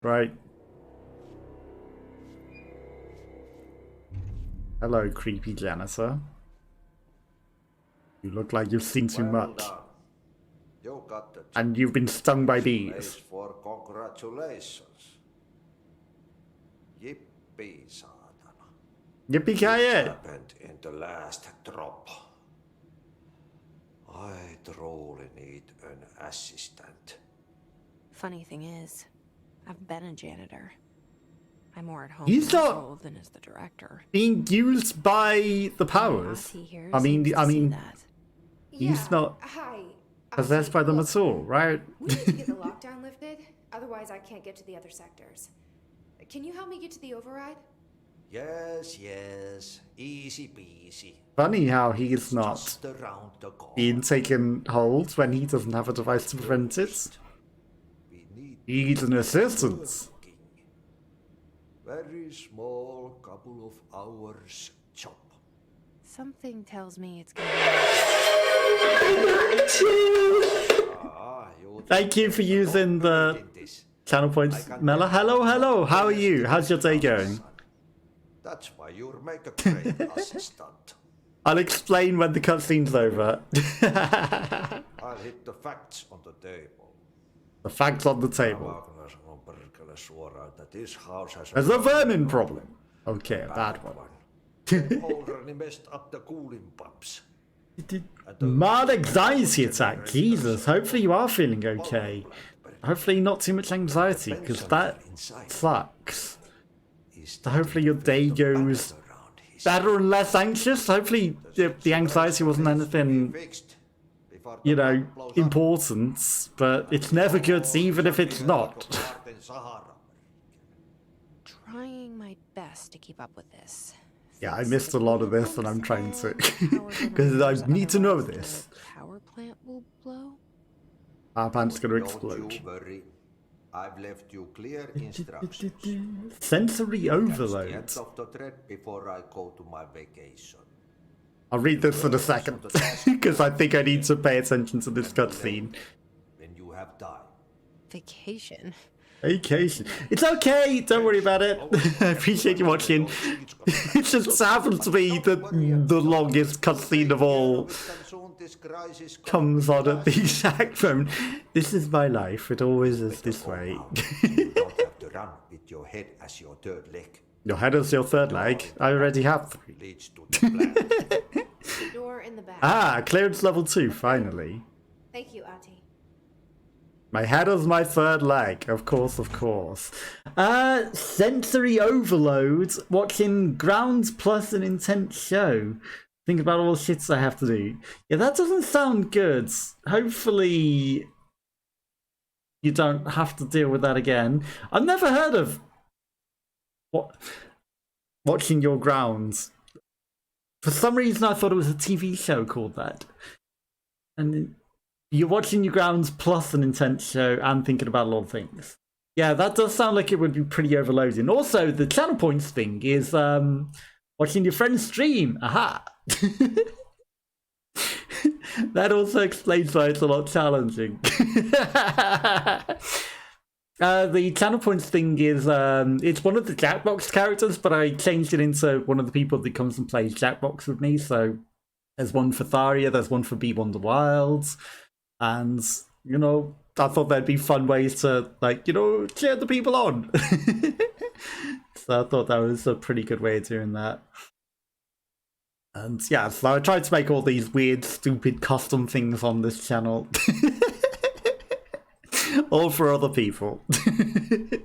Right. Hello, creepy janitor. You look like you've seen too Well much. done. You got the job. And you've been stung by This bees. place for congratulations. Yippee, saatana. Yippee This ki happened in the last drop. I truly need an assistant. Funny thing is, I've been a janitor. I'm more at home He's in this not role than as the director. being used by the powers. Ati here I mean, seems to see that. he's not Hi. possessed by them Look, at all, right? we need to get the lockdown lifted, otherwise I can't get to the other sectors. Can you help me get to the override? Yes, easy peasy. Funny how he's not Just around the corner. being taken hold when he doesn't have a device to prevent it. We need He's an assistant. working. Very small, couple of hours job. Something tells me it's gonna You Thank you for using the channel points, Mela. Hello. How are you? How's your day going? That's why you'll make a great assistant. I'll explain when the cutscene's over. I'll hit the facts on the table. The facts on the table. Wagner sanoo perkele suoraan, that this house has There's a vermin problem. Okay, a bad one. They've already messed up the cooling pumps. Mild anxiety attack. Jesus, hopefully you are feeling okay. Hopefully not too much anxiety, because that sucks. So hopefully your day goes better and less anxious. Hopefully the anxiety wasn't anything, you know, important, but it's never good even if it's not. trying my best to keep up with this. Yeah, I missed a lot of this and I'm trying to, because I need to know this. Power plant will blow. Our pant's gonna Don't explode. you worry. I've left you clear instructions. Sensory That's the overload. end of the thread before I go to my vacation. I'll read this in a second, because I think I need to pay attention to this cutscene. When you have time. Vacation. Vacation. It's okay, don't worry about it. I appreciate you watching. It just happens to be the longest cutscene of all comes on at the exact moment. This is my life, it always is this way. You don't have to run with your head as your third leg. Your head is your third leg. I already have 3. Leads to the plan. The door in the back. Ah, clearance level 2, finally. Thank you, Ati. My head is my third leg, of course. Sensory overload, watching Grounds plus an intense show. Think about all the shits I have to do. Yeah, that doesn't sound good. Hopefully you don't have to deal with that again. I've never heard of watching your Grounds. For some reason I thought it was a TV show called that. And you're watching your Grounds plus an intense show and thinking about a lot of things. Yeah, that does sound like it would be pretty overloading. Also, the channel points thing is watching your friend's stream. Aha! That also explains why it's a lot challenging. The channel points thing is, it's one of the Jackbox characters, but I changed it into one of the people that comes and plays Jackbox with me. So there's one for Tharia, there's one for Be Wonder Wilds. And, you know, I thought there'd be fun ways to, like, you know, cheer the people on. So I thought that was a pretty good way of doing that. And yeah, so I tried to make all these weird, stupid custom things on this channel. All for other people. Because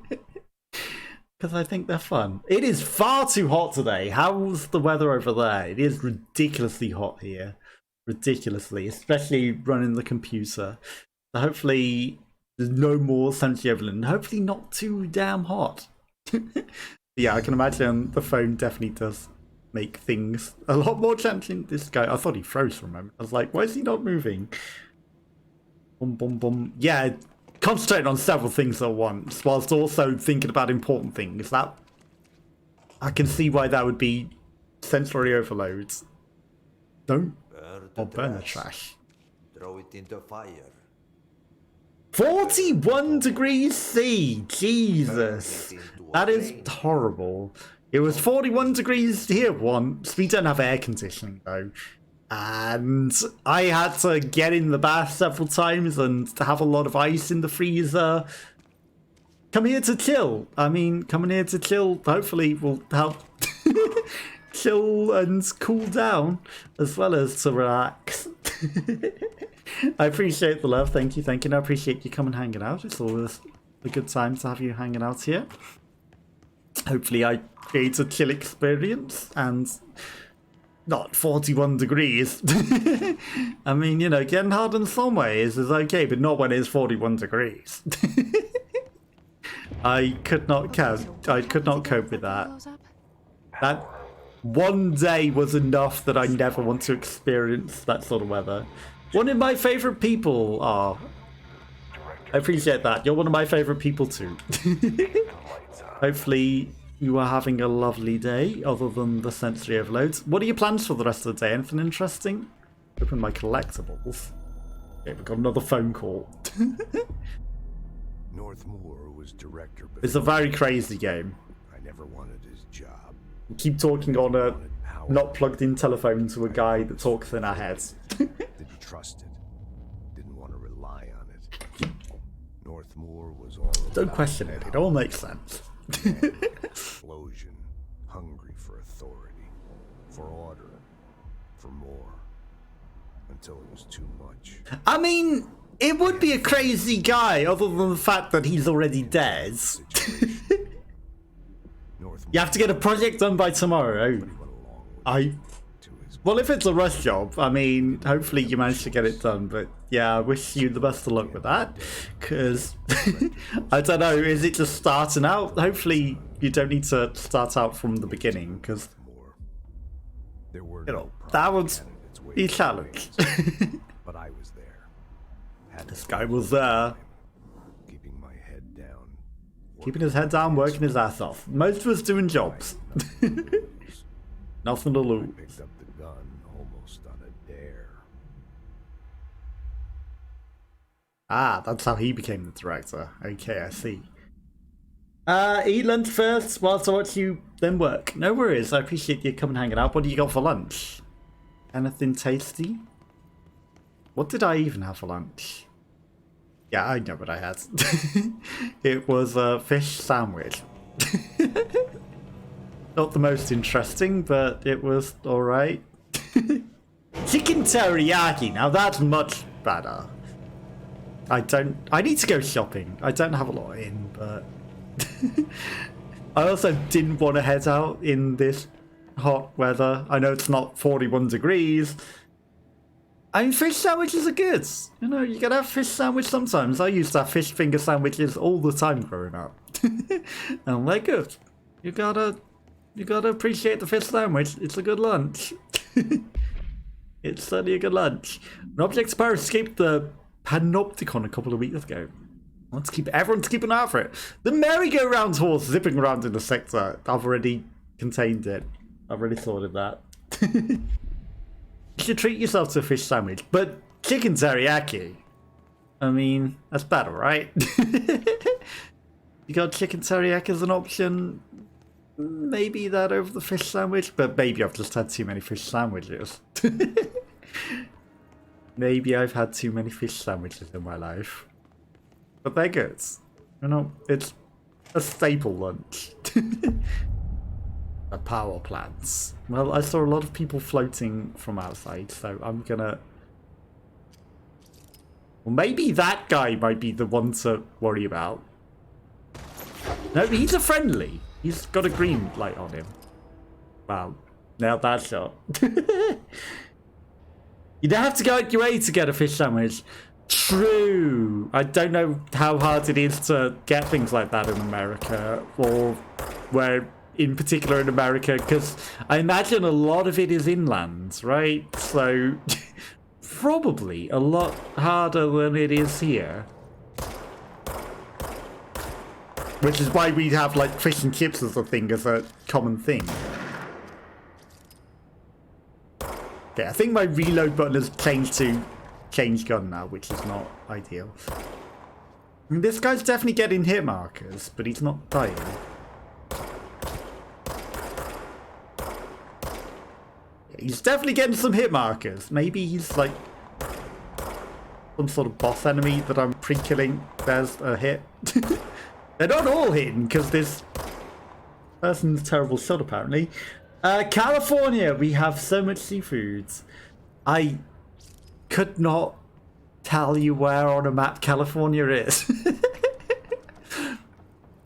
I think they're fun. It is far too hot today. How's the weather over there? It is ridiculously hot here. Ridiculously, especially running the computer. So hopefully there's no more sensory overload. Hopefully not too damn hot. Yeah, I can imagine the phone definitely does make things a lot more challenging. This guy, I thought he froze for a moment. I was like, why is he not moving? Boom, boom, boom. Yeah, concentrating on several things at once, whilst also thinking about important things. That I can see why that would be sensory overload. Don't burn the trash. Throw it in the fire. 41 degrees C. Jesus. That is horrible. It was 41 degrees here once. We don't have air conditioning though. And I had to get in the bath several times and to have a lot of ice in the freezer. Come here to chill. I mean, coming here to chill hopefully will help chill and cool down as well as to relax. I appreciate the love. Thank you, thank you. And I appreciate you coming hanging out. It's always a good time to have you hanging out here. Hopefully I create a chill experience and not 41 degrees. I mean, you know, getting hard in some ways is okay, but not when it's 41 degrees. I could not cope. I could not cope with that. That one day was enough that I never want to experience that sort of weather. One of my favorite people. Oh, I appreciate that. You're one of my favorite people too. Hopefully you are having a lovely day other than the sensory overloads. What are your plans for the rest of the day? Anything interesting? Open my collectibles. Okay, we've got another phone call. Northmoor was director. It's a very crazy game. I never wanted his job. We keep talking on a not plugged in telephone to a guy that talks in our heads. Didn't trust it. Didn't want to rely on it. Northmoor was all Don't question it. It all makes sense. explosion, hungry for authority, for order, for more, until it was too much. I mean, it would be a crazy guy other than the fact that he's already dead. You have to get a project done by tomorrow. Well, if it's a rush job, I mean, hopefully you manage to get it done. But yeah, I wish you the best of luck with that. Because, I don't know, is it just starting out? Hopefully you don't need to start out from the beginning. Because, you know, that would be a challenge. But I was there. This guy was there. Keeping my head down. Keeping his head down, working his ass off. Most of us doing jobs. Nothing to lose. Picked up the gun almost on a dare. Ah, that's how he became the director. Okay, I see. Eat lunch first whilst I watch you then work. No worries, I appreciate you coming hanging out. What do you got for lunch? Anything tasty? What did I even have for lunch? Yeah, I know what I had. It was a fish sandwich. Not the most interesting, but it was alright. Chicken teriyaki, now that's much better. I need to go shopping. I don't have a lot in, but I also didn't want to head out in this hot weather. I know it's not 41 degrees. I mean, fish sandwiches are good. You know, you gotta have fish sandwich sometimes. I used to have fish finger sandwiches all the time growing up. And they're good. You gotta appreciate the fish sandwich. It's a good lunch. It's certainly a good lunch. An object spire escaped the Panopticon a couple of weeks ago. Everyone's keeping an eye for it. The merry-go-round horse zipping around in the sector. I've already contained it. I've already thought of that. You should treat yourself to a fish sandwich, but chicken teriyaki. I mean, that's better, right? You got chicken teriyaki as an option. Maybe that over the fish sandwich, but maybe I've just had too many fish sandwiches. Maybe I've had too many fish sandwiches in my life. But they're good. You know, it's a staple lunch. The power plants. Well, I saw a lot of people floating from outside, so I'm gonna... Well, maybe that guy might be the one to worry about. No, he's a friendly. He's got a green light on him. Wow. Now that shot. You don't have to go out your way to get a fish sandwich. True. I don't know how hard it is to get things like that in America, or where in particular in America, because I imagine a lot of it is inland, right? So probably a lot harder than it is here. Which is why we have like fish and chips as a thing, as a common thing. Okay, I think my reload button has changed to change gun now, which is not ideal. mean, this guy's definitely getting hit markers, but he's not dying. He's definitely getting some hit markers. Maybe he's like some sort of boss enemy that I'm pre-killing. There's a hit. They're not all hitting because this person's a terrible shot apparently. California, we have so much seafood. I could not tell you where on a map California is.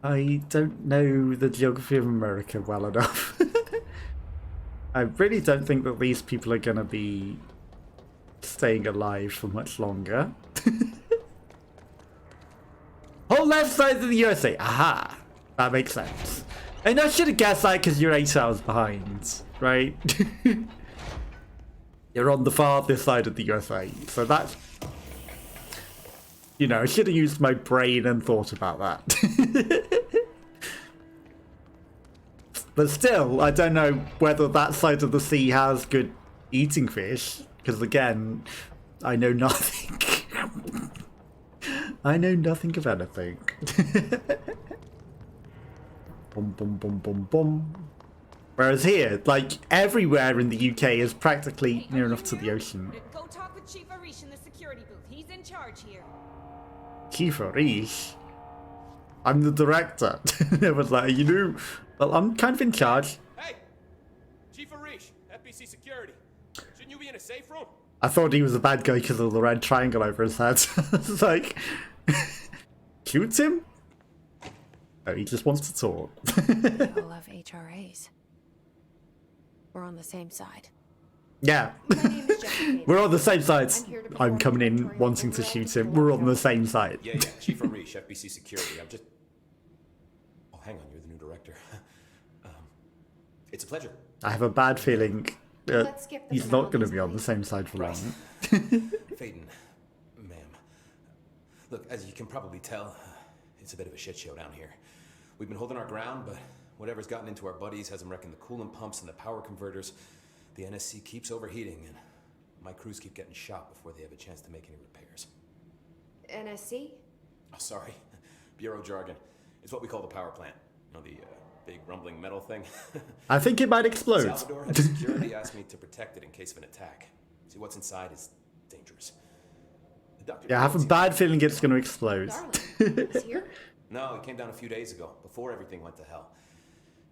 I don't know the geography of America well enough. I really don't think that these people are going to be staying alive for much longer. Whole left side of the USA. Aha! That makes sense. And I should have guessed that because you're 8 hours behind, right? You're on the farthest side of the USA. So that's... You know, I should have used my brain and thought about that. But still, I don't know whether that side of the sea has good eating fish. Because again, I know nothing. I know nothing of anything. Boom, boom, boom, boom, boom. Whereas here, like, everywhere in the UK is practically near enough to the ocean. Go talk with Chief Arish in the security booth. He's in charge here. Chief Arish? I'm the director. It was like, you know, well, I'm kind of in charge. Hey! Chief Arish, FBC Security. Shouldn't you be in a safe room? I thought he was a bad guy because of the red triangle over his head. It's like, shoot him? Oh, he just wants to talk. People love HRAs. We're on the same side. Yeah. My name is Jessica. We're on the same sides. I'm here to I'm perform coming in inventory wanting of to the shoot right him. We're on the same side. Yeah, Chief Arish, FBC Security. I'm just... Oh, hang on, you're the new director. It's a pleasure. I have a bad feeling that Let's skip the he's not going to formalities, be on the please. same side for long. Faden, ma'am. Look, as you can probably tell, it's a bit of a shit show down here. We've been holding our ground, but whatever's gotten into our buddies has them wrecking the coolant pumps and the power converters. The NSC keeps overheating, and my crews keep getting shot before they have a chance to make any repairs. NSC? Oh, sorry. Bureau jargon. It's what we call the power plant. You know, the big rumbling metal thing. I think it might explode. Salvador had security asked me to protect it in case of an attack. See, what's inside is dangerous. The doctor Yeah, I have a bad feeling it's going to explode. Darling, he's here? No, he came down a few days ago, before everything went to hell.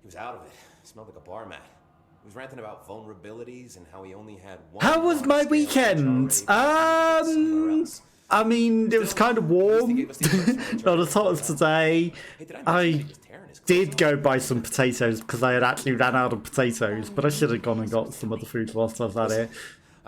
He was out of it. Smelled like a bar mat. He was ranting about vulnerabilities and how he only had one. How was my large-scale weekend? HRA somewhere else. I mean, it was kind of warm. He gave us the alerts from Not as hot as today. Hey, did I mention I he was tearing his clothes did off? go buy some potatoes because I had actually ran out of potatoes, but I should have gone and got some other food whilst I was out here.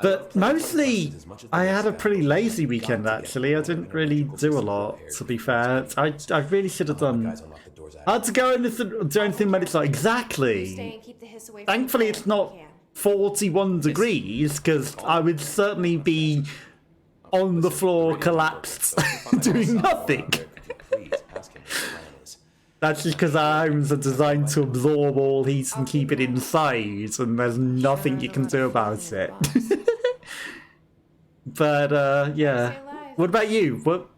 But mostly, I had a pretty lazy weekend actually. I didn't really do a lot, to be fair. I really should have done. Guys unlocked the doors I had to go and do anything, but it's like, Stay exactly. and keep the hiss away from Thankfully, the it's phone not if you can. 41 degrees, because I would certainly be on the floor collapsed doing nothing. Please ask him what the plan is. That's just because our homes are designed to absorb all heat and keep it inside, and there's nothing you can do about it. But yeah, Stay alive. what about you? What?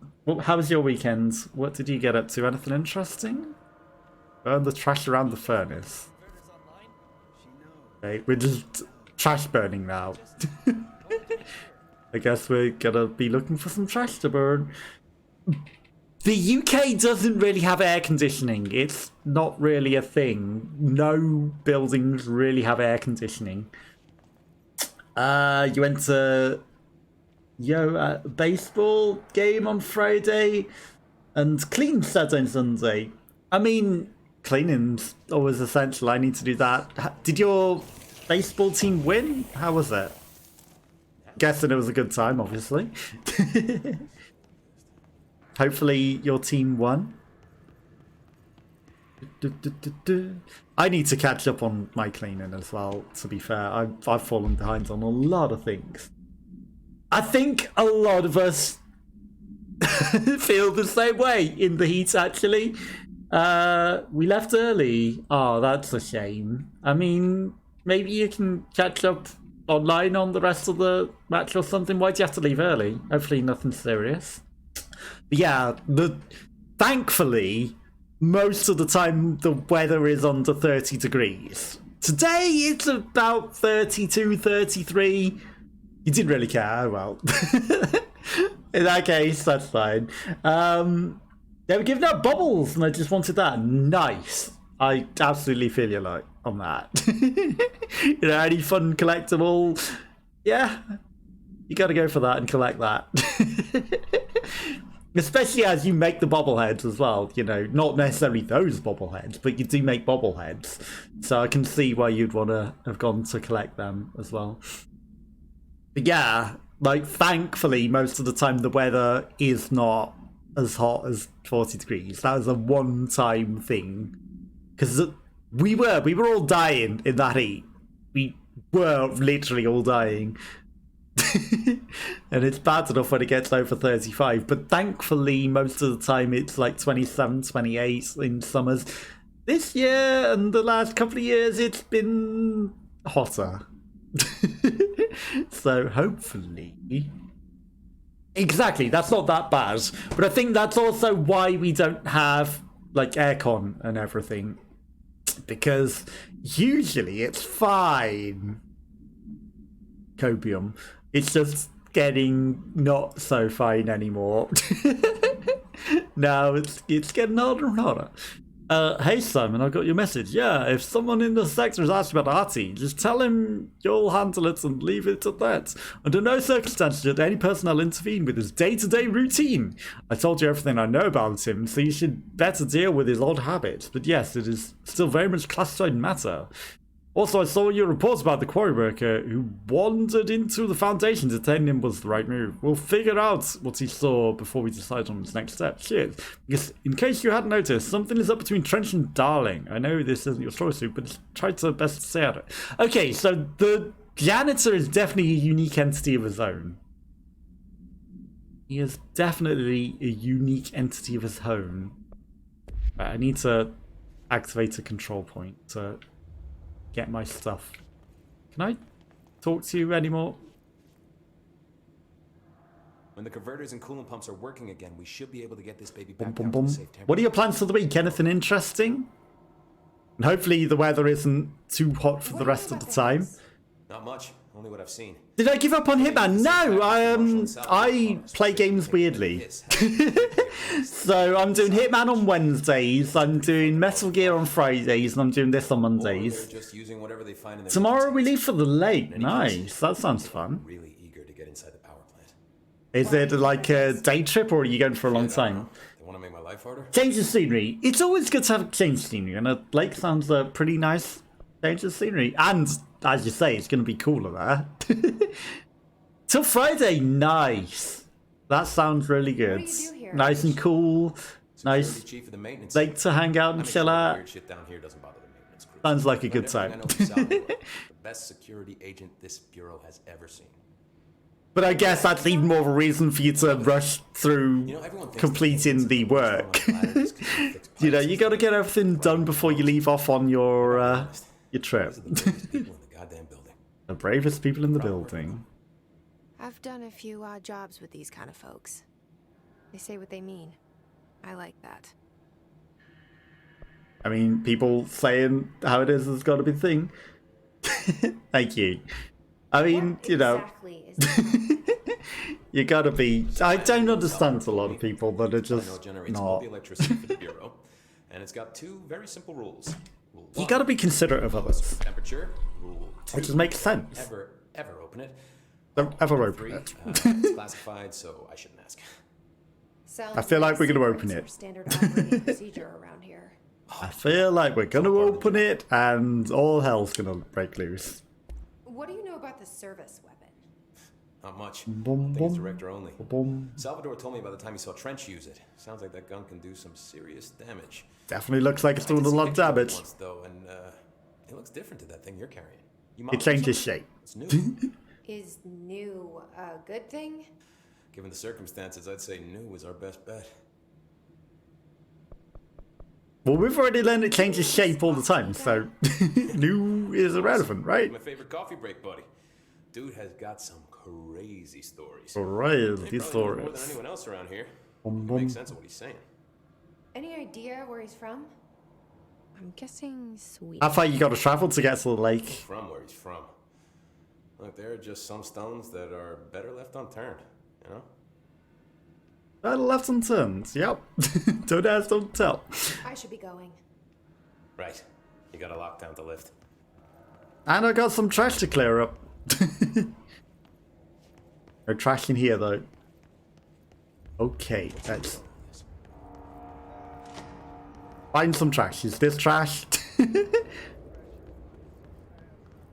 How was your weekend? What did you get up to? Anything interesting? Burn the trash around the furnace. Okay, we're just trash burning now. I guess we're gonna be looking for some trash to burn. The UK doesn't really have air conditioning. It's not really a thing. No buildings really have air conditioning. You went to baseball game on Friday and cleaned Saturday and Sunday. I mean, cleaning's always essential. I need to do that. Did your baseball team win? How was it? Guessing it was a good time, obviously. Hopefully your team won. I need to catch up on my cleaning as well, to be fair. I've fallen behind on a lot of things. I think a lot of us feel the same way in the heat, actually. We left early. Oh, that's a shame. I mean, maybe you can catch up online on the rest of the match or something. Why'd you have to leave early? Hopefully nothing serious. But yeah, thankfully, most of the time the weather is under 30 degrees. Today it's about 32, 33. You didn't really care, oh well. In that case, that's fine. They were giving out bubbles, and I just wanted that. Nice. I absolutely feel you like on that. You know, any fun collectible? Yeah, you got to go for that and collect that. Especially as you make the bobbleheads as well. You know, not necessarily those bobbleheads, but you do make bobbleheads. So I can see why you'd want to have gone to collect them as well. But yeah, like, thankfully, most of the time the weather is not as hot as 40 degrees. That was a one-time thing. Because we were all dying in that heat. We were literally all dying. And it's bad enough when it gets over 35. But thankfully, most of the time it's like 27, 28 in summers. This year and the last couple of years, it's been hotter. So hopefully, exactly, that's not that bad. But I think that's also why we don't have like aircon and everything, because usually it's fine. Copium, it's just getting not so fine anymore. Now it's getting harder and harder. Hey Simon, I got your message. Yeah, if someone in the sector has asked about Artie, just tell him you'll handle it and leave it at that. Under no circumstances should any personnel intervene with his day-to-day routine. I told you everything I know about him, so you should better deal with his odd habits. But yes, it is still very much classified matter. Also, I saw your report about the quarry worker who wandered into the Foundation. Detaining him was the right move. We'll figure out what he saw before we decide on his next step. Cheers. Because, in case you hadn't noticed, something is up between Trench and Darling. I know this isn't your story suit, but try to best say it. Okay, so the janitor is definitely a unique entity of his own. He is definitely a unique entity of his own. Right, I need to activate a control point to get my stuff. Can I talk to you anymore? When the converters and coolant pumps are working again, we should be able to get this baby back Boom, down boom, to a boom. safe temperature. What are your plans for the week? Anything interesting? And hopefully the weather isn't too hot for the rest of the time. Not much. Only what I've seen. Did I give up on Hitman? No, I play games weirdly. So I'm doing Hitman on Wednesdays, I'm doing Metal Gear on Fridays, and I'm doing this on Mondays. Just using whatever they find in their Tomorrow we leave for the lake. Nice, that sounds fun. really eager to get inside the power plant. Is it like a day trip, or are you going for a long time? They want to make my life harder? Change of scenery. It's always good to have a change of scenery, and a lake sounds a pretty nice change of scenery. And as you say, it's going to be cooler there. Till Friday, nice. That sounds really good. What do you do here? Nice and cool. Nice Chief of the maintenance. lake to hang out and chill at. Weird shit down here doesn't bother the maintenance crew. Sounds like a good Everything I time. know from Salvador, the best security agent this bureau has ever seen. But I guess that's even more of a reason for you to rush through You know, everyone thinks completing the work. You know, you got to get everything done before you leave off on your trip. The bravest people in the building. The bravest people in the building. I've done a few odd jobs with these kind of folks. They say what they mean. I like that. I mean, people saying how it is has got to be the thing. Thank you. I mean, What you know, exactly is that? you gotta be. I don't understand a lot of people that are I know just it generates all not. the electricity for the bureau, and it's got two very simple rules. Rule You one, gotta be considerate of others. temperature. Rule two, It just makes sense. ever open it. Don't ever Rule open three, it. it's classified, so I shouldn't ask. Sounds I feel like we're gonna secrets open are it. Standard operating procedure around here. I feel like we're gonna open it and all hell's gonna break loose. What do you know about the service weapon? Not much. Boom, I think it's boom. director only. Boom. Salvador told me by the time he saw Trench use it. Sounds like that gun can do some serious damage. Definitely looks like it's doing a I did see lot of pictures it damage. once, though, and it looks different to that thing you're carrying. You It changes shape. It's new. Is new a good thing? Given the circumstances, I'd say new is our best bet. Well, we've already learned it changes shape all the time, so new is irrelevant, right? My favorite coffee break buddy. Dude has got some crazy stories. Crazy He probably knows more than stories. anyone else around here. Boom, It boom. makes sense of what he's saying. Any idea where he's from? I'm guessing Sweden. How far you got to travel to get to the lake? From where he's from. Look, there are just some stones that are better left unturned, you know? Left and turns. Yep. Don't ask, don't tell. I should be going. Right. You got a lockdown to lift. And I got some trash to clear up. No trash in here though. Okay, let's find some trash. Is this trash?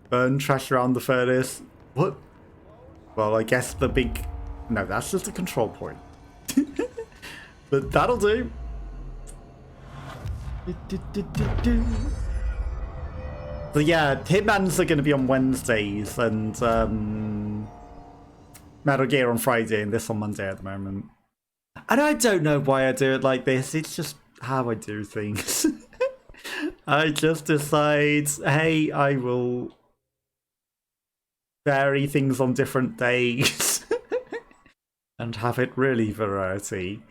Burn trash around the furnace. What? Well, I guess the big... No, that's just a control point. But that'll do. So yeah, Hitmans are going to be on Wednesdays and Metal Gear on Friday and this on Monday at the moment. And I don't know why I do it like this. It's just how I do things. I just decide, hey, I will vary things on different days and have it really variety.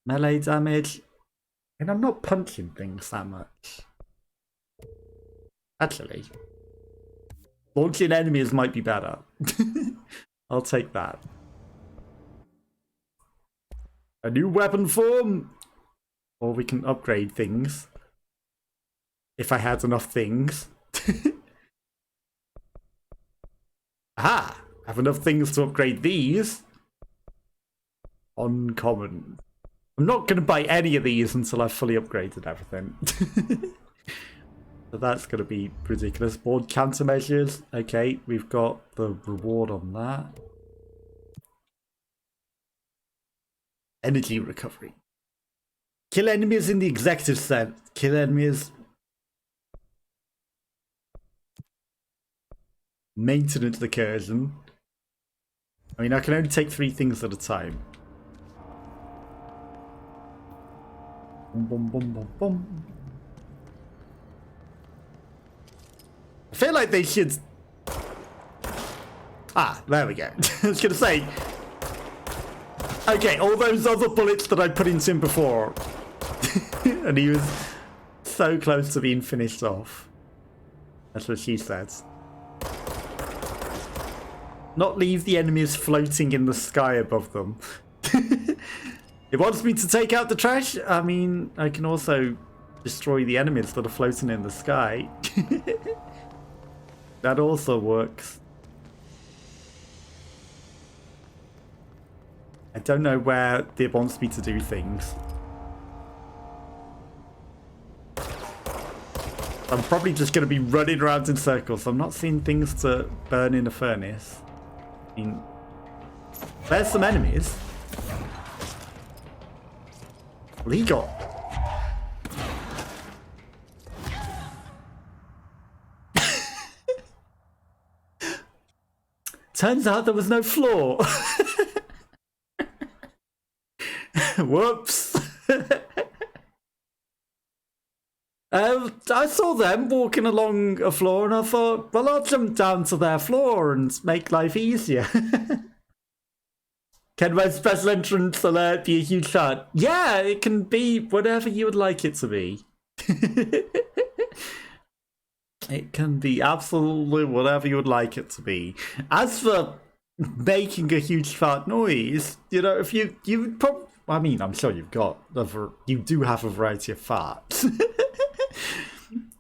Melee damage. And I'm not punching things that much. Actually, launching enemies might be better. I'll take that. A new weapon form! Or we can upgrade things. If I had enough things. Aha! I have enough things to upgrade these. Uncommon. I'm not going to buy any of these until I've fully upgraded everything. So that's going to be ridiculous. Board countermeasures. Okay, we've got the reward on that. Energy recovery. Kill enemies in the executive set. Kill enemies. Maintenance recursion. I mean, I can only take 3 things at a time. Boom, boom, boom, boom, boom. I feel like they should... Ah, there we go. I was going to say... Okay, all those other bullets that I put into him before. And he was so close to being finished off. That's what she said. Not leave the enemies floating in the sky above them. It wants me to take out the trash. I mean, I can also destroy the enemies that are floating in the sky. That also works. I don't know where it wants me to do things. I'm probably just going to be running around in circles. I'm not seeing things to burn in a furnace. I mean, there's some enemies. Legal. Turns out there was no floor. Whoops. I saw them walking along a floor and I thought, well, I'll jump down to their floor and make life easier. Can my special entrance alert be a huge shot? Yeah, it can be whatever you would like it to be. It can be absolutely whatever you would like it to be. As for making a huge fart noise, you know, if you would probably, I mean, I'm sure you've got, you do have a variety of farts.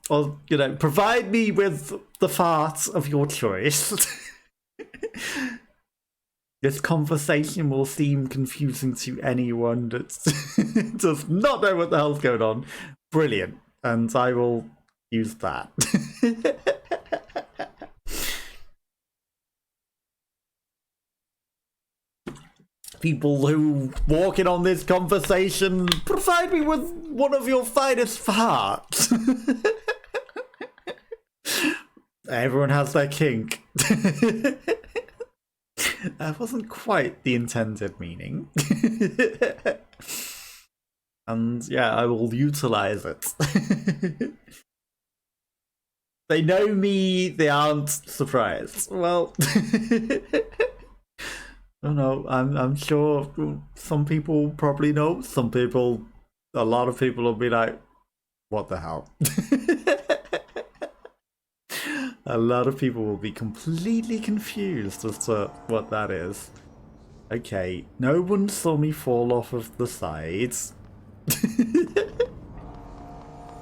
Or, you know, provide me with the fart of your choice. This conversation will seem confusing to anyone that does not know what the hell's going on. Brilliant. And I will use that. People who walk in on this conversation, provide me with one of your finest farts. Everyone has their kink. That wasn't quite the intended meaning. And yeah, I will utilize it. They know me, they aren't surprised. Well, don't know. I'm sure some people probably know. Some people, a lot of people will be like, "What the hell?" A lot of people will be completely confused as to what that is. Okay, no one saw me fall off of the sides.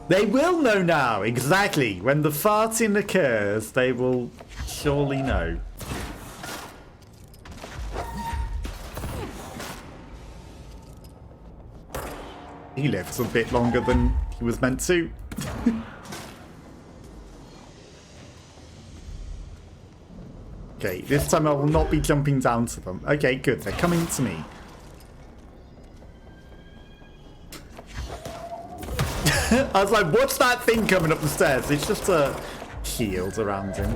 They will know now, exactly. When the farting occurs, they will surely know. He lives a bit longer than he was meant to. Okay, this time I will not be jumping down to them. Okay, good. They're coming to me. I was like, what's that thing coming up the stairs? It's just a shield around him.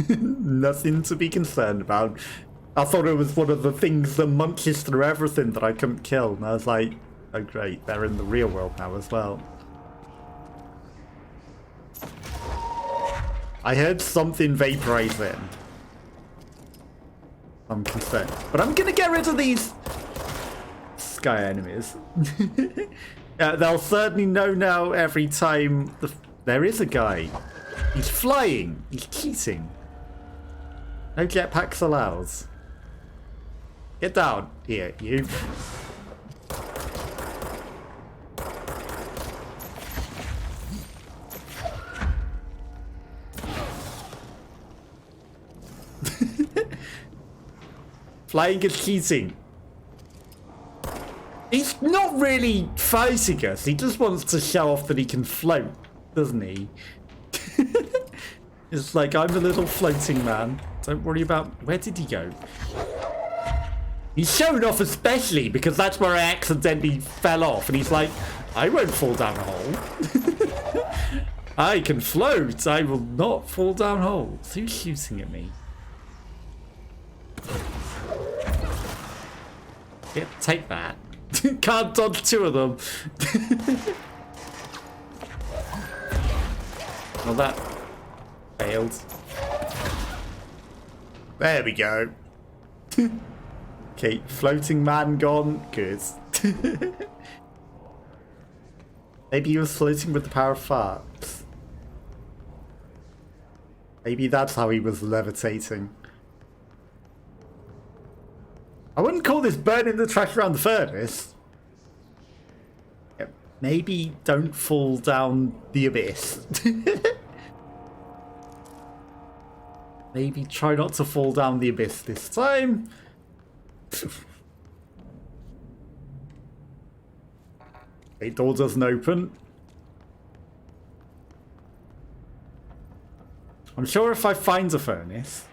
Nothing to be concerned about. I thought it was one of the things that munches through everything that I couldn't kill. And I was like, oh great, they're in the real world now as well. I heard something vaporizing. I'm concerned. But I'm gonna get rid of these sky enemies. They'll certainly know now every time there is a guy. He's flying. He's cheating. No jetpacks allowed. Get down. Here, you. Flying is cheating. He's not really fighting us. He just wants to show off that he can float, doesn't he? It's like, I'm a little floating man. Don't worry about... Where did he go? He's showing off especially because that's where I accidentally fell off. And he's like, I won't fall down a hole. I can float. I will not fall down holes. Who's shooting at me? Yeah, take that. Can't dodge two of them. Well, that failed. There we go. Okay, floating man gone. Good. Maybe he was floating with the power of farts. Maybe that's how he was levitating. I wouldn't call this burning the trash around the furnace. Yeah, maybe don't fall down the abyss. Maybe try not to fall down the abyss this time. Okay, door doesn't open. I'm sure if I find a furnace...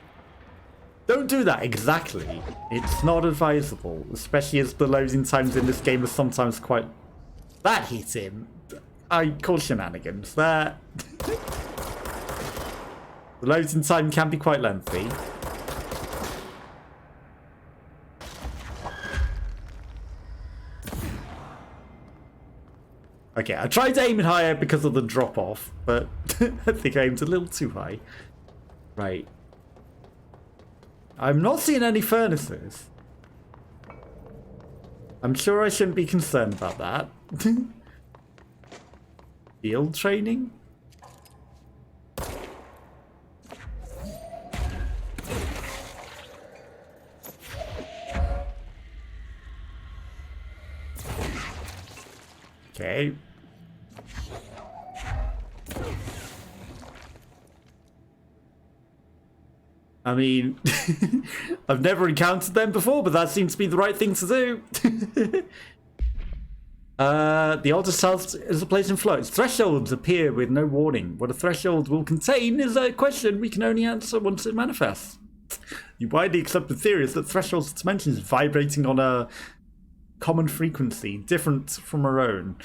Don't do that exactly. It's not advisable, especially as the loading times in this game are sometimes quite... That hit him. I call shenanigans. That... The loading time can be quite lengthy. Okay, I tried aiming higher because of the drop-off, but I think I aimed a little too high. Right. I'm not seeing any furnaces. I'm sure I shouldn't be concerned about that. Field training? Okay. I mean, I've never encountered them before, but that seems to be the right thing to do. The oldest house is a place in flux. Thresholds appear with no warning. What a threshold will contain is a question we can only answer once it manifests. The widely accepted theory is that thresholds dimensions vibrating on a common frequency, different from our own.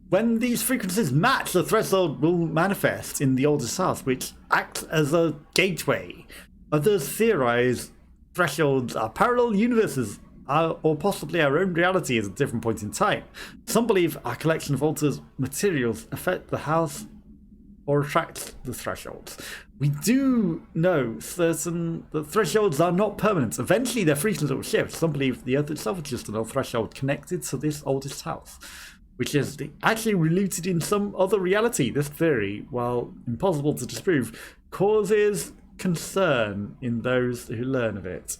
When these frequencies match, the threshold will manifest in the oldest house, which acts as a gateway. Others theorize thresholds are parallel universes, or possibly our own reality is a different point in time. Some believe our collection of altered materials affect the house or attracts the thresholds. We do know certain the thresholds are not permanent. Eventually their frequency will shift. Some believe the Earth itself is just another threshold connected to this oldest house, which is actually rooted in some other reality. This theory, while impossible to disprove, causes concern in those who learn of it,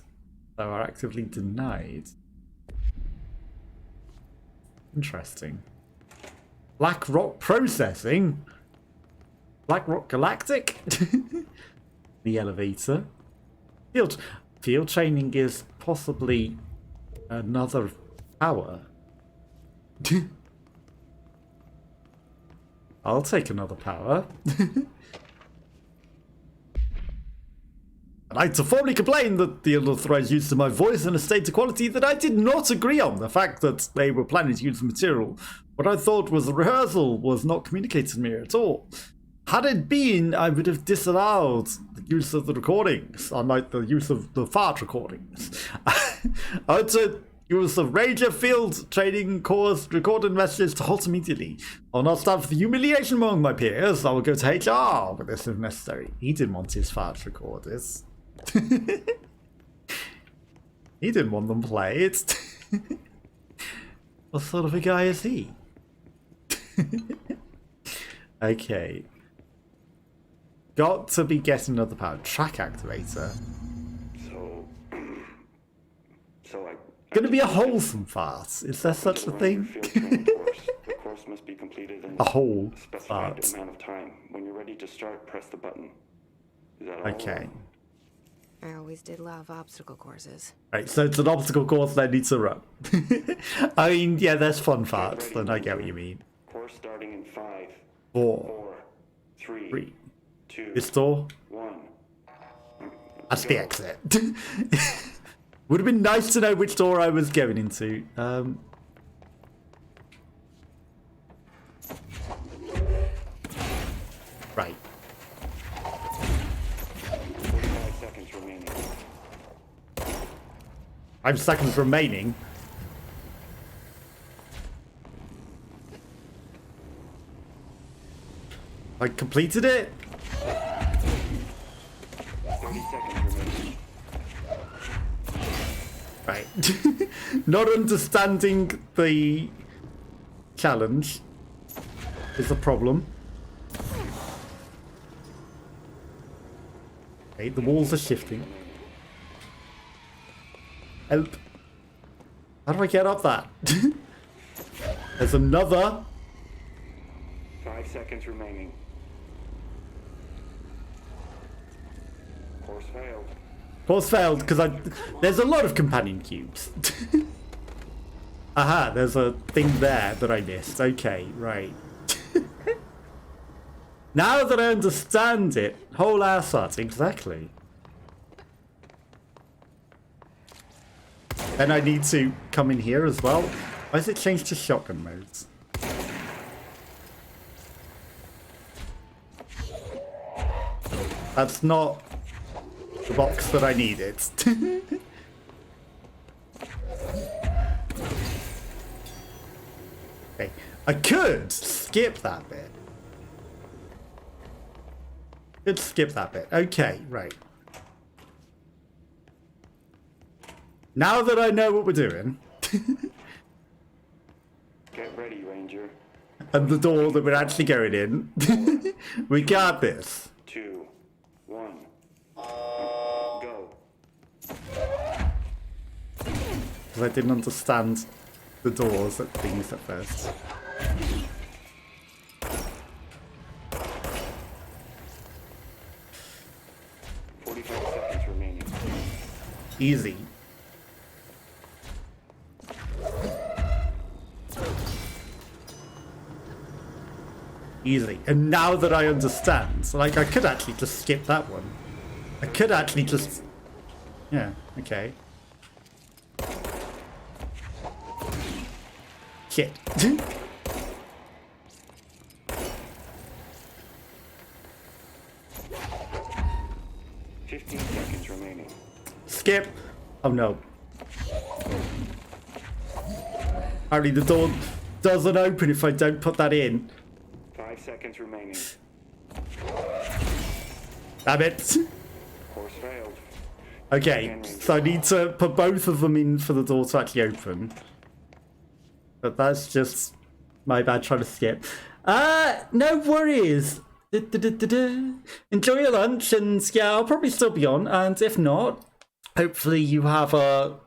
though are actively denied. Interesting. Black rock processing? Black Rock Galactic? The elevator. Field training is possibly another power. I'll take another power. I'd like to formally complain that the unauthorized use of my voice and a state of quality that I did not agree on. The fact that they were planning to use the material, what I thought was a rehearsal, was not communicated to me at all. Had it been, I would have disallowed the use of the recordings, unlike the use of the fart recordings. I would say use the Ranger Field Training Course recorded messages to halt immediately. I'll not stand for the humiliation among my peers. I will go to HR with this if necessary. He didn't want his fart recorders. He didn't want them played. What sort of a guy is he? Okay. Got to be getting another power. Track activator. So Gonna be a wholesome fart. Is there such a thing? The course must be completed in A whole specified fart. amount of time. When you're ready to start, press the button. Is that all? Okay. I always did love obstacle courses. Right, so it's an obstacle course that needs to run. I mean, yeah, there's fun farts, then I get what you mean. Course starting in 5, 4, 3, 3. 2, This door? 1. That's the exit. Would have been nice to know which door I was going into. Right. 45 seconds remaining. 5 seconds remaining. I completed it? 30 seconds remaining. Right. Not understanding the challenge is a problem. Okay, the walls are shifting. Help. How do I get up that? There's another. 5 seconds remaining. Course failed. Course failed because there's a lot of companion cubes. Aha, there's a thing there that I missed. Okay, right. Now that I understand it, whole ass art, exactly. Then I need to come in here as well. Why is it changed to shotgun modes? That's not the box that I needed. Okay, I could skip that bit. Could skip that bit. Okay, right. Now that I know what we're doing, Get ready, Ranger. and the door that we're actually going in, we got this. 2, 1. Go. Because I didn't understand the doors at things at first. Easy. Easy. And now that I understand, like, I could actually just skip that one. I could actually just... Yeah, okay. Shit. 15 seconds remaining. Skip. Oh no. Apparently the door doesn't open if I don't put that in. 5 seconds remaining. Damn it. Course failed. Okay, so I need to put both of them in for the door to actually open. But that's just my bad trying to skip. No worries. Enjoy your lunch, and yeah, I'll probably still be on. And if not, hopefully you have a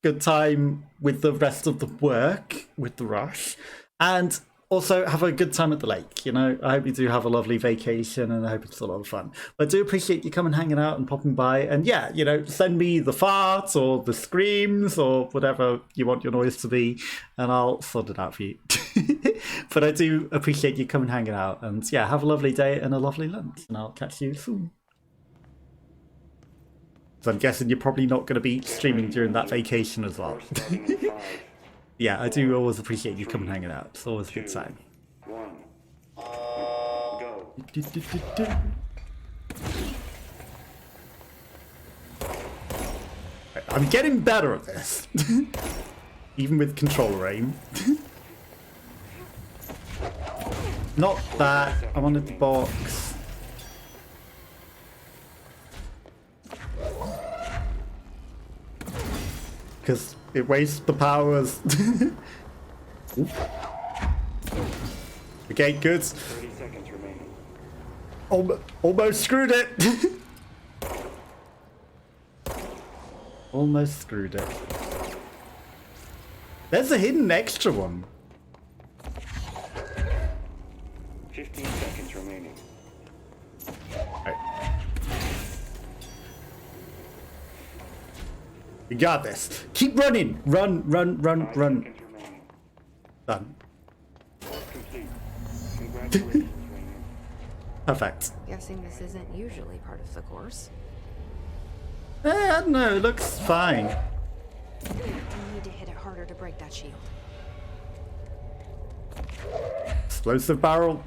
good time with the rest of the work, with the rush. And also have a good time at the lake. You know, I hope you do have a lovely vacation, and I hope it's a lot of fun. But I do appreciate you coming, hanging out, and popping by. And yeah, you know, send me the farts or the screams or whatever you want your noise to be, and I'll sort it out for you. But I do appreciate you coming, hanging out, and yeah, have a lovely day and a lovely lunch, and I'll catch you soon. So I'm guessing you're probably not going to be streaming during that vacation as well. Course starting in 5, Yeah, I do always appreciate you coming, hanging out. It's always a good 2, time. 1. Go. I'm getting better at this. Even with controller aim. Not that. I wanted the box. Because it wastes the powers. Okay, good. 30 seconds remaining. Almost screwed it. Almost screwed it. There's a hidden extra one. 15 seconds remaining. Right. You got this. Keep running. Run, run, run, 5 run. seconds remaining. Done. Course complete. Congratulations, Rainier. Perfect. Guessing this isn't usually part of the course. I don't know. It looks fine. I need to hit it harder to break that shield. Explosive barrel.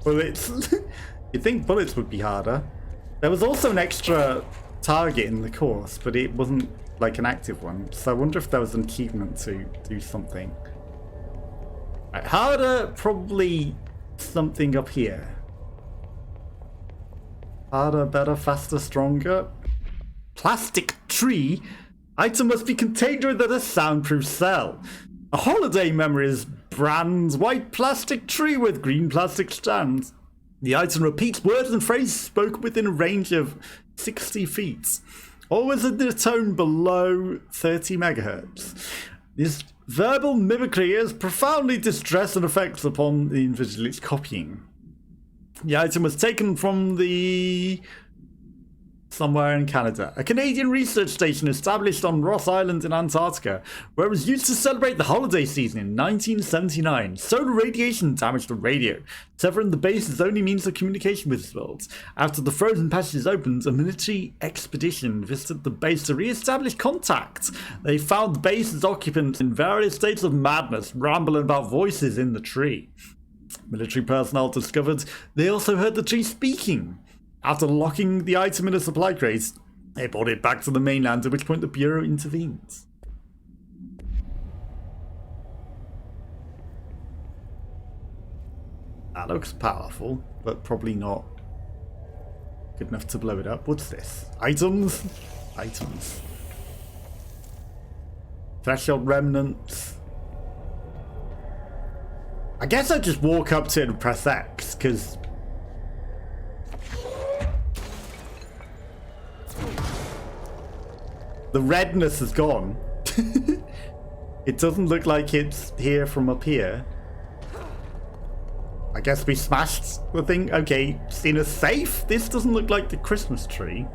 Bullets. You'd think bullets would be harder. There was also an extra target in the course, but it wasn't like an active one. So I wonder if there was an achievement to do something. Right, harder, probably something up here. Harder, better, faster, stronger. Plastic tree? Item must be contained within a soundproof cell. A holiday memories brand white plastic tree with green plastic strands. The item repeats words and phrases spoken within a range of 60 feet. Always in a tone below 30 megahertz. This verbal mimicry has profoundly distress and effects upon the individual it's copying. The item was taken from the... somewhere in Canada. A Canadian research station established on Ross Island in Antarctica, where it was used to celebrate the holiday season in 1979. Solar radiation damaged the radio, severing the base's only means of communication with this world. After the frozen passages opened, a military expedition visited the base to re-establish contact. They found the base's occupants in various states of madness, rambling about voices in the tree. Military personnel discovered they also heard the tree speaking. After locking the item in a supply crate, they brought it back to the mainland, at which point the Bureau intervenes. That looks powerful, but probably not good enough to blow it up. What's this? Items? Items. Threshold remnants. I guess I just walk up to it and press X, because... the redness is gone. It doesn't look like it's here from up here. I guess we smashed the thing. Okay, it's in a safe? This doesn't look like the Christmas tree.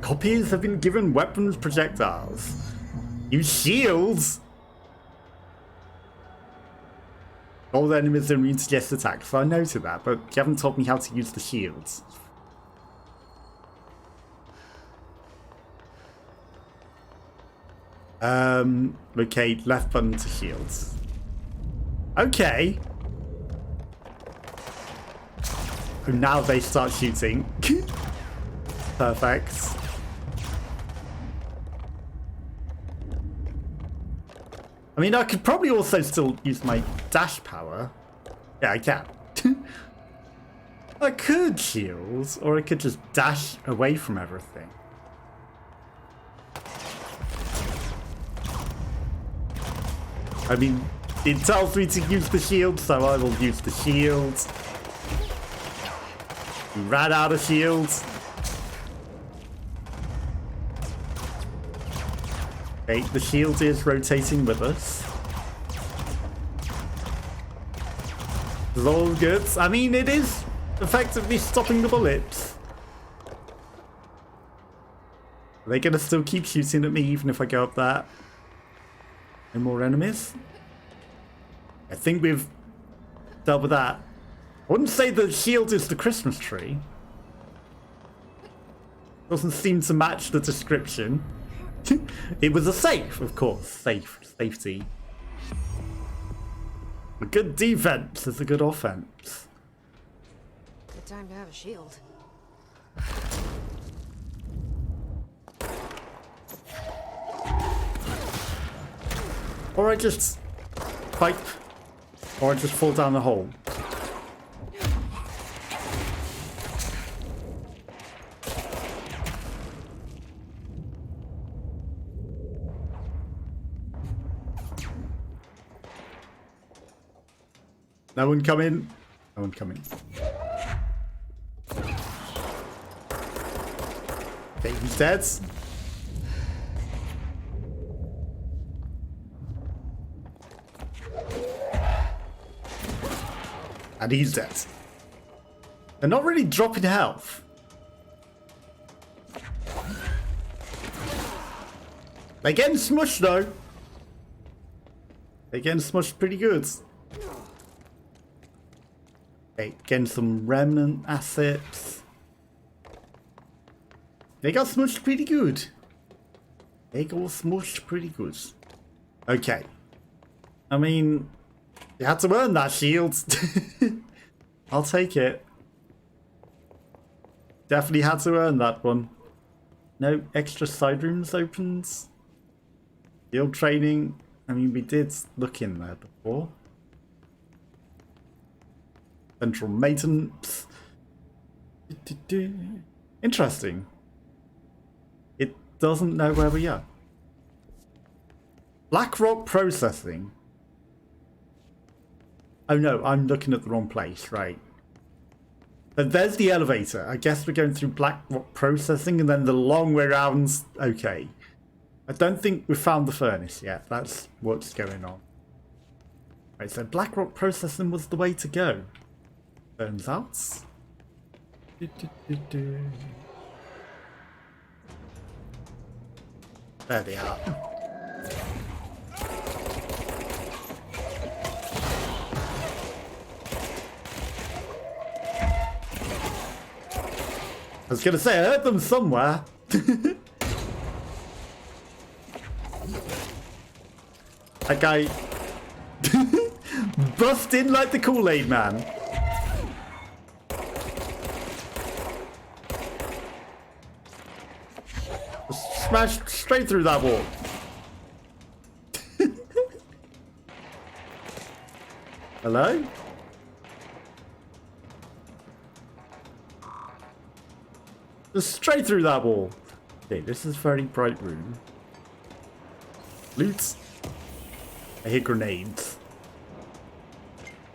Copies have been given weapons projectiles. Use shields? All the enemies are immune to guest attacks, so I noted that, but you haven't told me how to use the shields. Okay, left button to shields. Okay. And now they start shooting. Perfect. I mean, I could probably also still use my dash power. Yeah, I can. I could shield, or I could just dash away from everything. I mean, it tells me to use the shield, so I will use the shield. We ran out of shields. Okay, the shield is rotating with us. It's all good. I mean, it is effectively stopping the bullets. Are they gonna still keep shooting at me even if I go up there? No more enemies? I think we've dealt with that. I wouldn't say the shield is the Christmas tree. Doesn't seem to match the description. It was a safe, of course. Safety. A good defense is a good offense. Good time to have a shield. Or I just fight. Or I just fall down the hole. No one come in. No one come in. Okay, he's dead. And he's dead. They're not really dropping health. They're getting smushed though. They're getting smushed pretty good. Okay, getting some remnant assets. They got smushed pretty good. They got smushed pretty good. Okay. I mean, you had to earn that shield. I'll take it. Definitely had to earn that one. No extra side rooms opened. Field training. I mean, we did look in there before. Central maintenance. Interesting. It doesn't know where we are. Blackrock processing. Oh no, I'm looking at the wrong place, right. But there's the elevator. I guess we're going through Blackrock processing and then the long way around. Okay. I don't think we've found the furnace yet. That's what's going on. Right, so Blackrock processing was the way to go. Turns out. There they are. I was gonna say, I heard them somewhere. That guy bust in like the Kool-Aid man. Just smashed straight through that wall. Hello? Just straight through that wall. Okay, this is a very bright room. Loot. I hear grenades.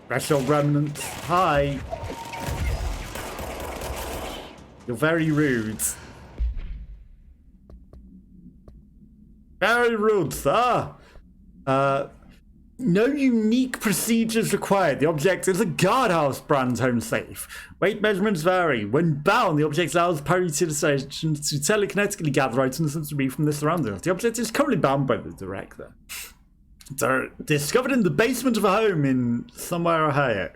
Special remnants. Hi. You're very rude. Very rude, sir. No unique procedures required. The object is a guardhouse brand home safe. Weight measurements vary. When bound, the object allows party utilization to telekinetically gather items and to read from the surroundings. The object is currently bound by the director. They're discovered in the basement of a home in somewhere Ohio.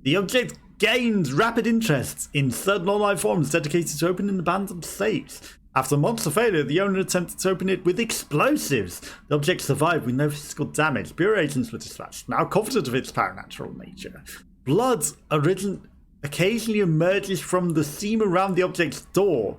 The object gains rapid interest in certain online forums dedicated to opening abandoned safes. After months of failure, the owner attempted to open it with explosives. The object survived with no physical damage. Bureau agents were dispatched, now confident of its paranatural nature. Blood occasionally emerges from the seam around the object's door.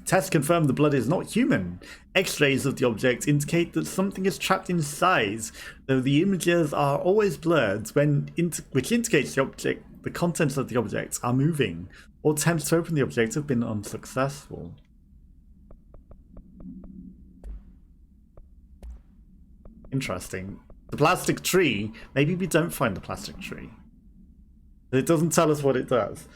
Tests confirm the blood is not human. X-rays of the object indicate that something is trapped inside, though the images are always blurred, which indicates the contents of the object are moving. All attempts to open the object have been unsuccessful. Interesting. The plastic tree. Maybe we don't find the plastic tree. It doesn't tell us what it does,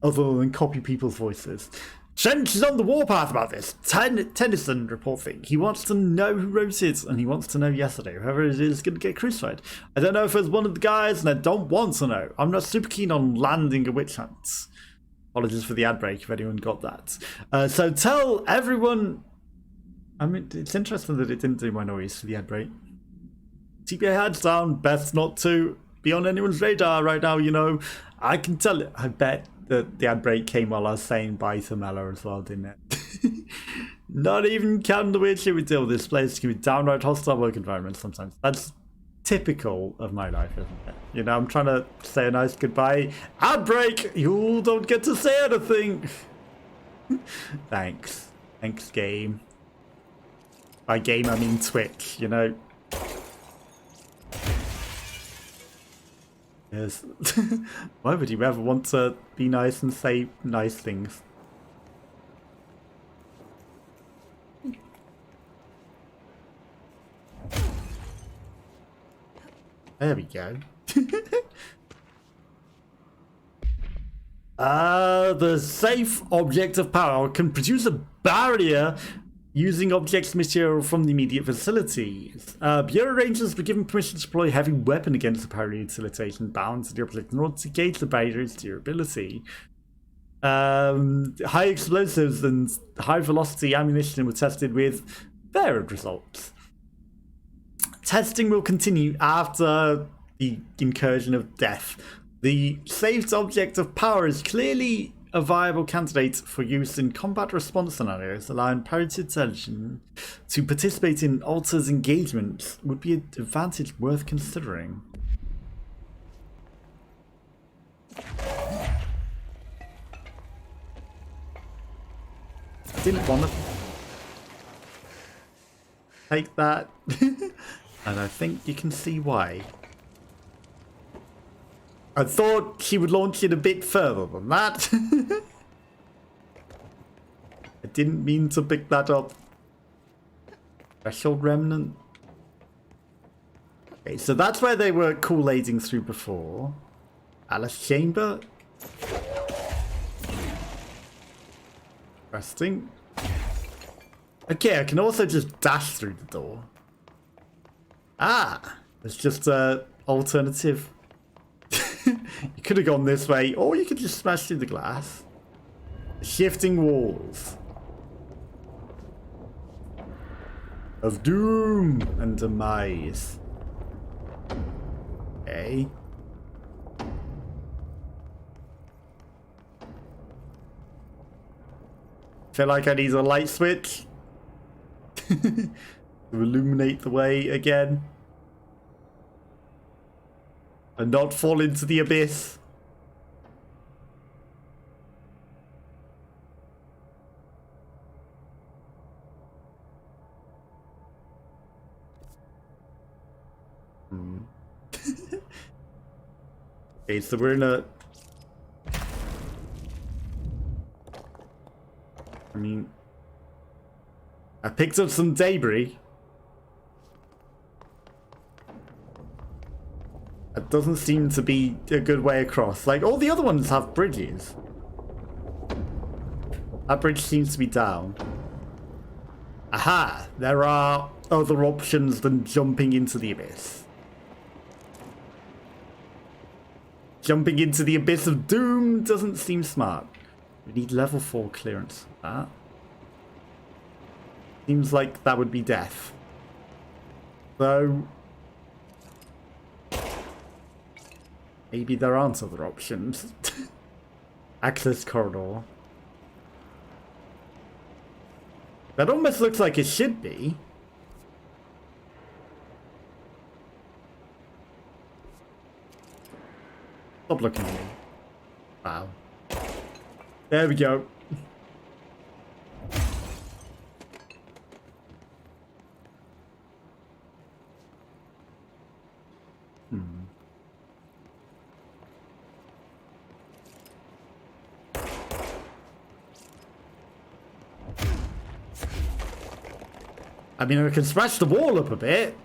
other than copy people's voices. Trench is on the warpath about this. Tennyson reporting. He wants to know who wrote it, and he wants to know yesterday. Whoever it is going to get crucified. I don't know if it's one of the guys, and I don't want to know. I'm not super keen on landing a witch hunt. Apologies for the ad break if anyone got that. So tell everyone... I mean, it's interesting that it didn't do my noise for the ad break. Keep your heads down. Best not to be on anyone's radar right now, you know. I can tell it. I bet that the ad break came while I was saying bye to Mella as well, didn't it? Not even counting the weird shit we deal with. This place can be downright hostile work environment sometimes. That's typical of my life, isn't it? You know, I'm trying to say a nice goodbye. Ad break! You don't get to say anything! Thanks. Thanks, game. By game, I mean Twitch, you know? Yes. Why would you ever want to be nice and say nice things? There we go. The safe object of power can produce a barrier using objects material from the immediate facilities. Bureau Rangers were given permission to deploy a heavy weapon against the barrier utilization bound to the object in order to gauge the barrier's durability. High explosives and high velocity ammunition were tested with varied results. Testing will continue after the incursion of death. The saved object of power is clearly a viable candidate for use in combat response scenarios, allowing paratization to participate in alters engagements would be an advantage worth considering. Didn't want to take that, and I think you can see why. I thought she would launch it a bit further than that. I didn't mean to pick that up. Special remnant. Okay, so that's where they were Kool-Aiding through before. Alice chamber. Interesting. Okay, I can also just dash through the door. Ah, it's just an alternative. You could have gone this way, or you could just smash through the glass. Shifting walls of doom and demise. Okay. Feel like I need a light switch to illuminate the way again. And not fall into the abyss. Okay, so we're in a... I mean... I picked up some debris. That doesn't seem to be a good way across. Like, all the other ones have bridges. That bridge seems to be down. Aha! There are other options than jumping into the abyss. Jumping into the abyss of doom doesn't seem smart. We need level 4 clearance for that. Seems like that would be death. So... maybe there aren't other options. Access corridor. That almost looks like it should be. Stop looking at me. Wow. There we go. I mean, I can smash the wall up a bit.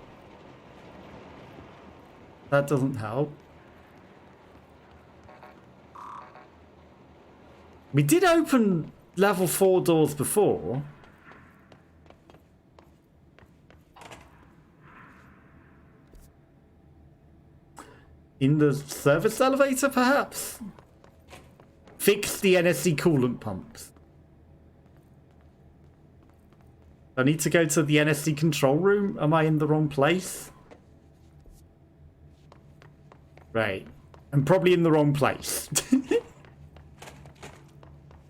That doesn't help. We did open level 4 doors before. In the service elevator, perhaps? Fix the NSC coolant pumps. I need to go to the NSC control room? Am I in the wrong place? Right. I'm probably in the wrong place.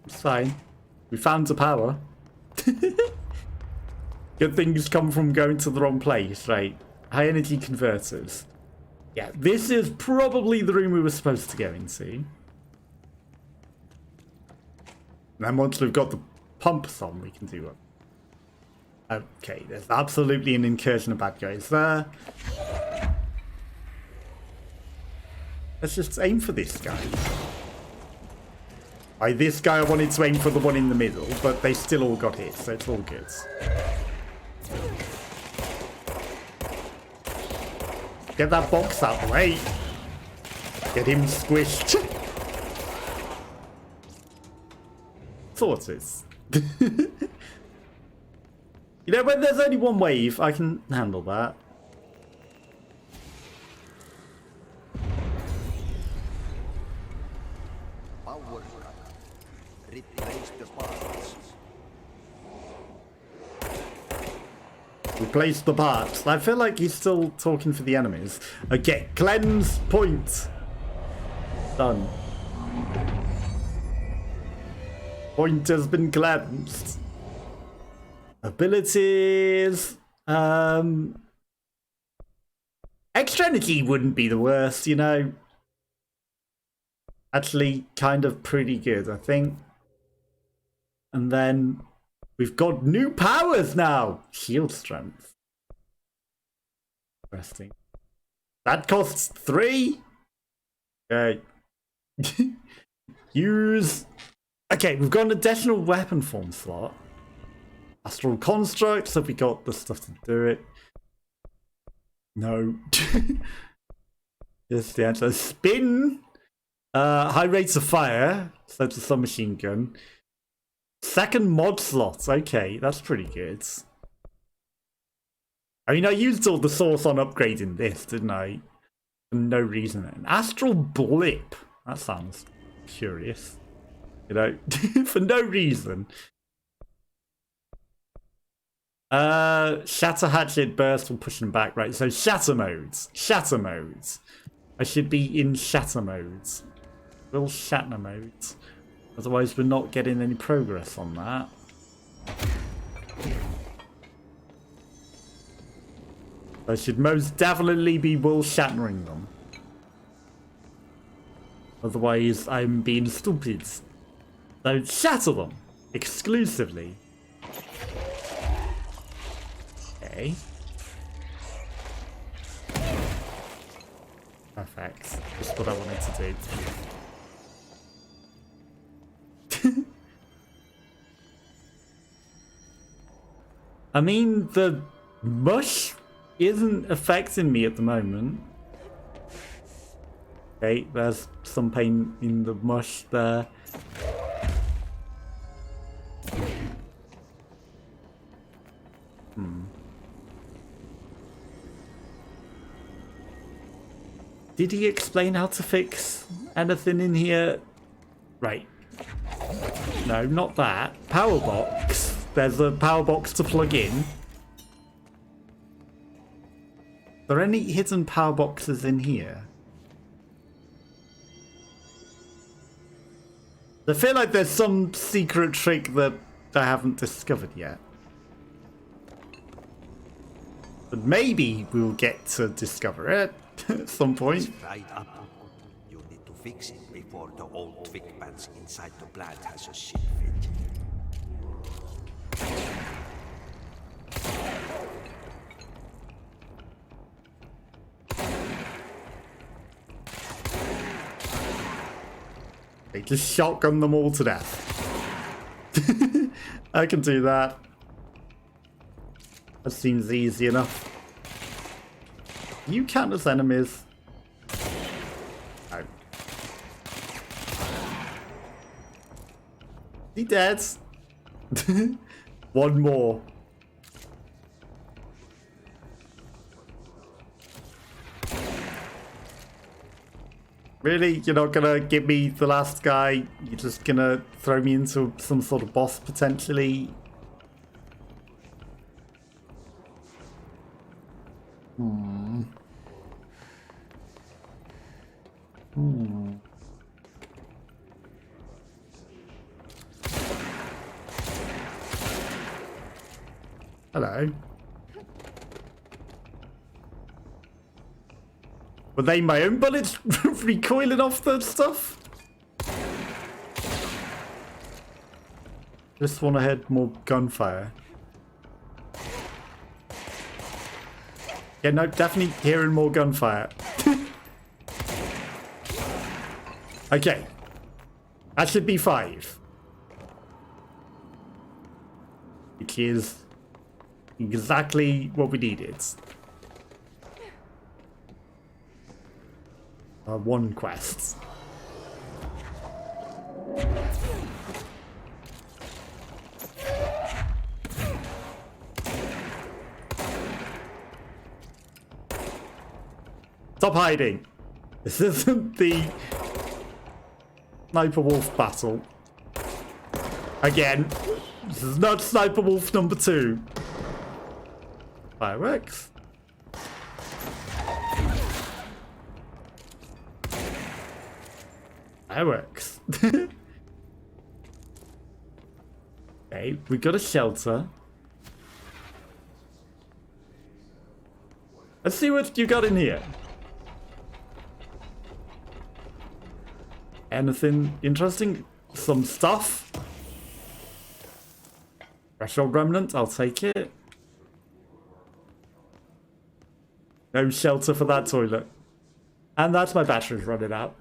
It's fine. We found the power. Good things come from going to the wrong place, right? High energy converters. Yeah, this is probably the room we were supposed to go into. And then once we've got the pumps on, we can do it. Okay, there's absolutely an incursion of bad guys there. Let's just aim for this guy. By this guy, I wanted to aim for the one in the middle, but they still all got hit, so it's all good. Get that box out of the way. Get him squished. Sorted. You know, when there's only one wave, I can handle that. Replace the parts. Replace the parts. I feel like he's still talking for the enemies. Okay, cleanse point. Done. Point has been cleansed. Abilities. Extra energy wouldn't be the worst, you know. Actually, kind of pretty good, I think. And then we've got new powers now. Shield strength. Interesting. That costs 3. Okay. Use. Okay, we've got an additional weapon form slot. Astral construct, so we got the stuff to do it. No. Just the answer. Spin. High rates of fire, so it's a submachine gun. Second mod slot, okay, that's pretty good. I mean, I used all the source on upgrading this, didn't I? For no reason. An astral blip. That sounds curious. You know, for no reason. Shatter hatchet burst will push them back, right? So shatter modes. Shatter modes. I should be in shatter modes. Will shatter modes. Otherwise we're not getting any progress on that. I should most definitely be will shattering them. Otherwise I'm being stupid. So shatter them. Exclusively. Okay. Perfect. Just what I wanted to do. I mean, the mush isn't affecting me at the moment. Okay, there's some pain in the mush there. Did he explain how to fix anything in here? Right. No, not that. Power box. There's a power box to plug in. Are there any hidden power boxes in here? I feel like there's some secret trick that I haven't discovered yet. But maybe we'll get to discover it at some point. Right up. You need to Fix it before the old twig pants inside the plant has a shit fit. They just shotgun them all to death. I can do that. That seems easy enough. You count as enemies. No. He dead. One more. Really? You're not gonna give me the last guy? You're just gonna throw me into some sort of boss potentially? Hello. Were they my own bullets recoiling off the stuff? Just want to hear more gunfire. Yeah, no, definitely hearing more gunfire. Okay. That should be 5. Which is exactly what we needed. 1 quest. Stop hiding. This isn't the Sniper Wolf battle. Again. This is not Sniper Wolf number 2. Fireworks. Fireworks. Okay, we got a shelter. Let's see what you got in here. Anything interesting? Some stuff. Threshold remnant, I'll take it. No shelter for that toilet. And that's my batteries running out.